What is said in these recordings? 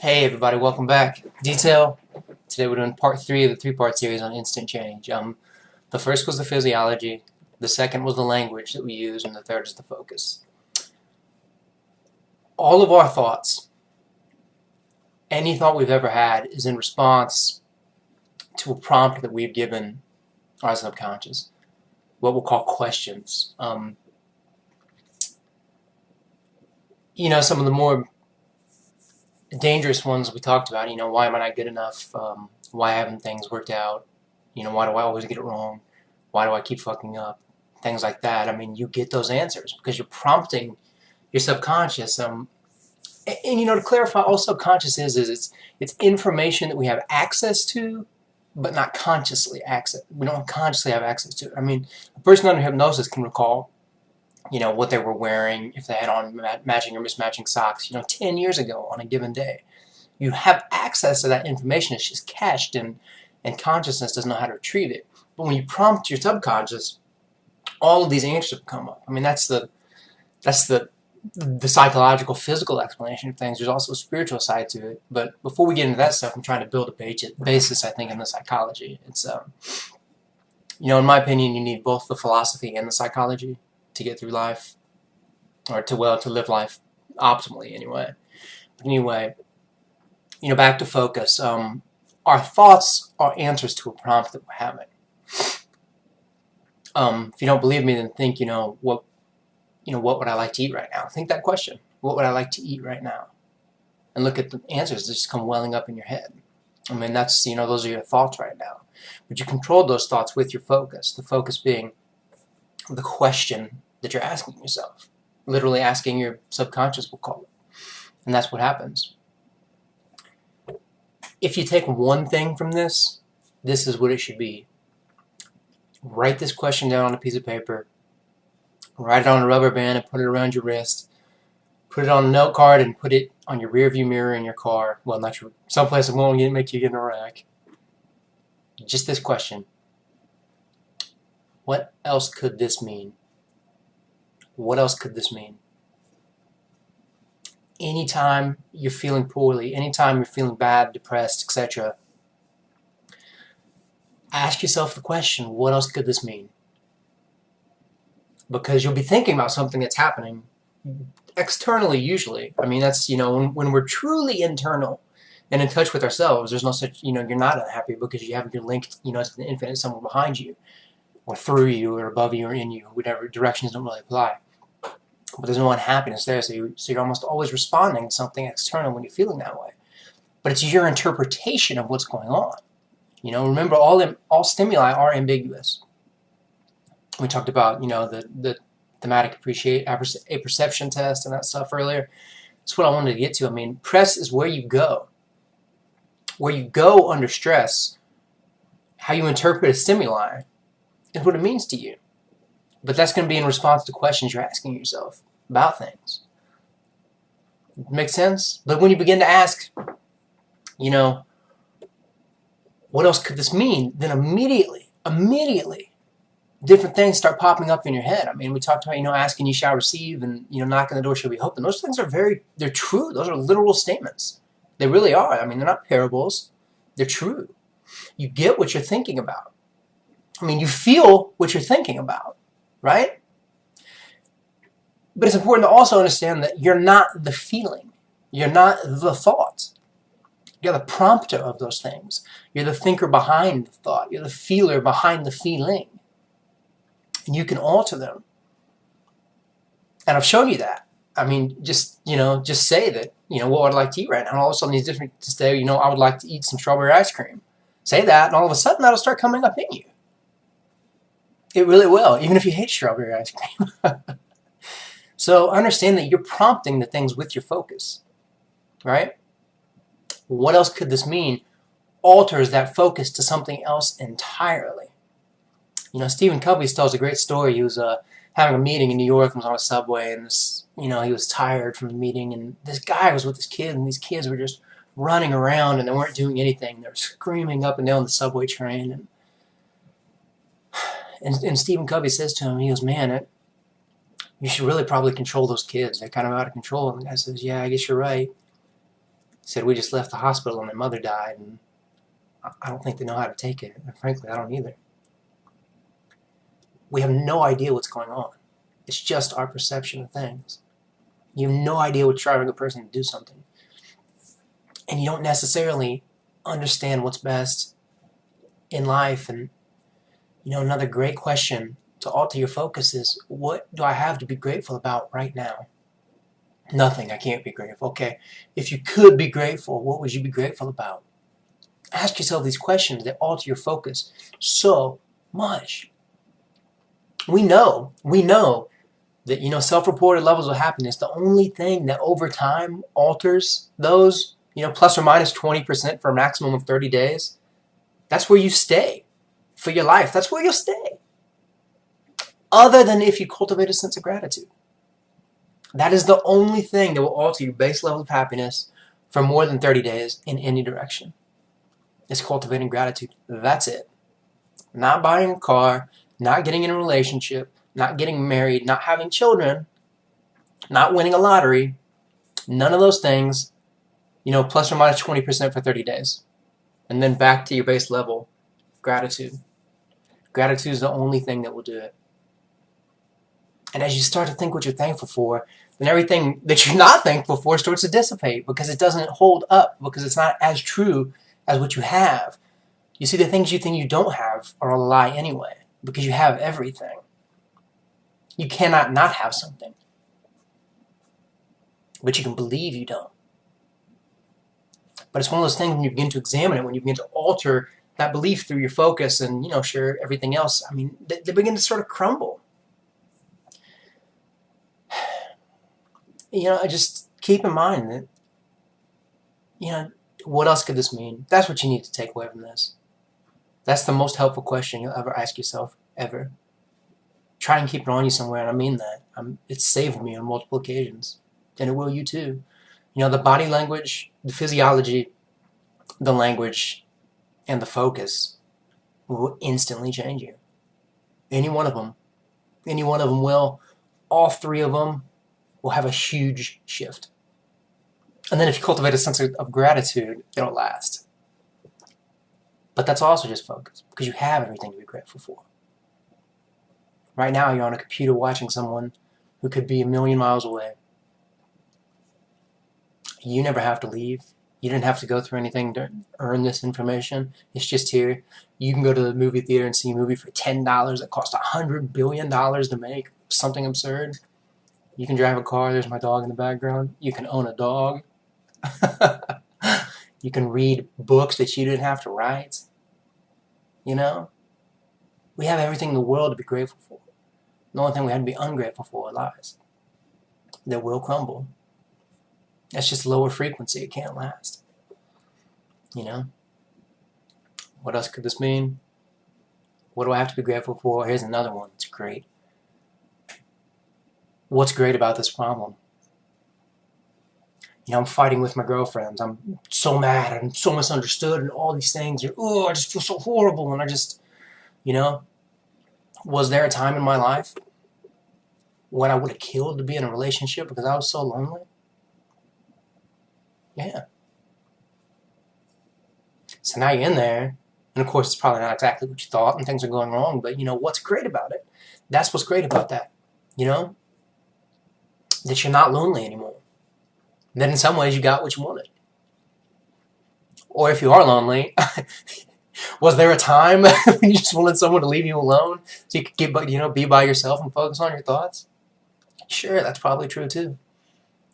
Hey everybody, welcome back. Detail. Today we're doing part 3 of the 3-part series on instant change. The first was the physiology, the second was the language that we use, and the third is the focus. All of our thoughts, any thought we've ever had, is in response to a prompt that we've given our subconscious, what we'll call questions. Some of the more dangerous ones we talked about, why am I not good enough? Why haven't things worked out? Why do I always get it wrong? Why do I keep fucking up? Things like that. You get those answers because you're prompting your subconscious. And to clarify, all subconscious is it's information that we have access to, but not consciously access. We don't consciously have access to it. A person under hypnosis can recall what they were wearing, if they had on matching or mismatching socks, 10 years ago on a given day. You have access to that information. It's just cached, and consciousness doesn't know how to retrieve it. But when you prompt your subconscious, all of these answers will come up. That's the psychological, physical explanation of things. There's also a spiritual side to it. But before we get into that stuff, I'm trying to build a basis, I think, in the psychology. It's, in my opinion, you need both the philosophy and the psychology to get through life, or to live life optimally anyway. But anyway, back to focus. Our thoughts are answers to a prompt that we're having. If you don't believe me, then think, what would I like to eat right now? Think that question. What would I like to eat right now? And look at the answers that just come welling up in your head. That's, those are your thoughts right now. But you control those thoughts with your focus. The focus being the question that you're asking yourself. Literally asking your subconscious, we'll call it. And that's what happens. If you take one thing from this is what it should be. Write this question down on a piece of paper. Write it on a rubber band and put it around your wrist. Put it on a note card and put it on your rear view mirror in your car. Well, not your, someplace that won't make you get in a wreck. Just this question. What else could this mean? What else could this mean? Anytime you're feeling poorly, anytime you're feeling bad, depressed, etc., ask yourself the question, what else could this mean? Because you'll be thinking about something that's happening externally usually. That's, when we're truly internal and in touch with ourselves, there's no such, you're not unhappy because you haven't been linked, to the infinite, somewhere behind you, or through you, or above you, or in you, whatever directions don't really apply. But there's no unhappiness there, so you're almost always responding to something external when you're feeling that way. But it's your interpretation of what's going on. Remember, all stimuli are ambiguous. We talked about, the thematic apperception test and that stuff earlier. That's what I wanted to get to. Press is where you go. Where you go under stress, how you interpret a stimuli is what it means to you. But that's going to be in response to questions you're asking yourself about things. Make sense? But when you begin to ask, what else could this mean? Then immediately, different things start popping up in your head. We talked about, asking you shall receive, and, knocking the door shall be open. Those things are they're true. Those are literal statements. They really are. They're not parables. They're true. You get what you're thinking about. You feel what you're thinking about. Right? But it's important to also understand that you're not the feeling. You're not the thought. You're the prompter of those things. You're the thinker behind the thought. You're the feeler behind the feeling. And you can alter them. And I've shown you that. Just say that, what would I like to eat right now? And all of a sudden these different, to say, I would like to eat some strawberry ice cream. Say that, and all of a sudden that'll start coming up in you. It really will, even if you hate strawberry ice cream. So understand that you're prompting the things with your focus, right? What else could this mean? Alters that focus to something else entirely. Stephen Covey tells a great story. He was having a meeting in New York and was on a subway, and he was tired from the meeting, and this guy was with his kid, and these kids were just running around, and they weren't doing anything. They were screaming up and down the subway train, and Stephen Covey says to him, he goes, man, you should really probably control those kids. They're kind of out of control. And the guy says, yeah, I guess you're right. said we just left the hospital and their mother died, and I don't think they know how to take it. And frankly, I don't either. We have no idea what's going on. It's just our perception of things. You have no idea what's driving a person to do something. And you don't necessarily understand what's best in life. And, another great question to alter your focus is, what do I have to be grateful about right now? Nothing. I can't be grateful. Okay, if you could be grateful, what would you be grateful about? Ask yourself these questions that alter your focus so much. We know that, self-reported levels of happiness, the only thing that over time alters those, plus or minus 20% for a maximum of 30 days, that's where you stay for your life. That's where you'll stay. Other than if you cultivate a sense of gratitude. That is the only thing that will alter your base level of happiness for more than 30 days in any direction. It's cultivating gratitude. That's it. Not buying a car, not getting in a relationship, not getting married, not having children, not winning a lottery, none of those things, plus or minus 20% for 30 days. And then back to your base level, gratitude. Gratitude is the only thing that will do it. And as you start to think what you're thankful for, then everything that you're not thankful for starts to dissipate because it doesn't hold up, because it's not as true as what you have. You see, the things you think you don't have are a lie anyway, because you have everything. You cannot not have something. But you can believe you don't. But it's one of those things when you begin to examine it, when you begin to alter that belief through your focus and, sure, everything else, they begin to sort of crumble. Just keep in mind that, what else could this mean? That's what you need to take away from this. That's the most helpful question you'll ever ask yourself, ever. Try and keep it on you somewhere, and I mean that. It's saved me on multiple occasions, and it will you too. The body language, the physiology, the language, and the focus will instantly change you. Any one of them will. All three of them will have a huge shift. And then if you cultivate a sense of gratitude, it'll last. But that's also just focus, because you have everything to be grateful for. Right now, you're on a computer watching someone who could be a million miles away. You never have to leave. You didn't have to go through anything to earn this information. It's just here. You can go to the movie theater and see a movie for $10 that cost $100 billion to make. Something absurd. You can drive a car. There's my dog in the background. You can own a dog. You can read books that you didn't have to write. We have everything in the world to be grateful for. The only thing we have to be ungrateful for are lies that will crumble. That's just lower frequency. It can't last. What else could this mean? What do I have to be grateful for? Here's another one. It's great. What's great about this problem? I'm fighting with my girlfriends. I'm so mad. I'm so misunderstood and all these things. I just feel so horrible. And I just, was there a time in my life when I would have killed to be in a relationship because I was so lonely? Yeah. So now you're in there, and of course it's probably not exactly what you thought, and things are going wrong, but what's great about it? That's what's great about that, that you're not lonely anymore. That in some ways you got what you wanted. Or if you are lonely, was there a time when you just wanted someone to leave you alone so you could be by yourself and focus on your thoughts? Sure, that's probably true too.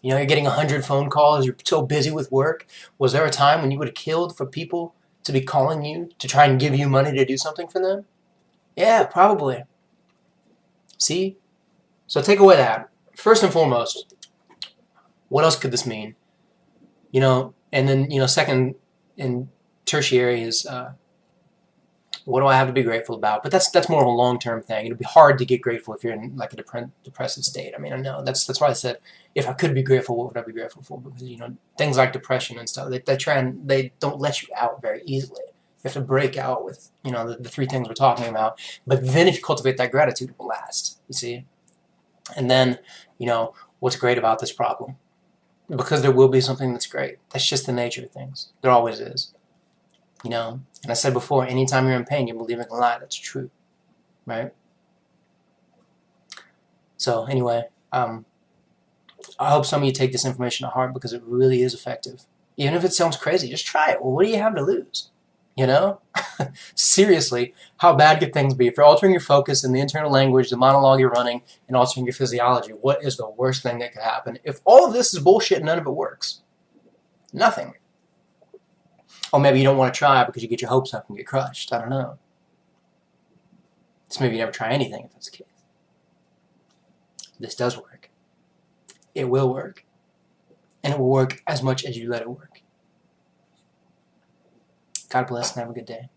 You're getting 100 phone calls, you're so busy with work. Was there a time when you would have killed for people to be calling you to try and give you money to do something for them? Yeah, probably. See? So take away that. First and foremost, what else could this mean? And then, second and tertiary is what do I have to be grateful about? But that's more of a long-term thing. It'll be hard to get grateful if you're in like a depressive state. I know that's why I said if I could be grateful, what would I be grateful for? Because things like depression and stuff, they don't let you out very easily. You have to break out with the three things we're talking about. But then if you cultivate that gratitude, it will last. You see, and then what's great about this problem? because there will be something that's great. That's just the nature of things. There always is. You know? And I said before, anytime you're in pain, you're believing a lie that's true. Right? So anyway, I hope some of you take this information to heart because it really is effective. Even if it sounds crazy, just try it. Well, what do you have to lose? You know? Seriously, how bad could things be? If you're altering your focus in the internal language, the monologue you're running, and altering your physiology, what is the worst thing that could happen? If all of this is bullshit and none of it works, nothing. Or maybe you don't want to try because you get your hopes up and get crushed. I don't know. So maybe you never try anything if that's the case. This does work. It will work. And it will work as much as you let it work. God bless and have a good day.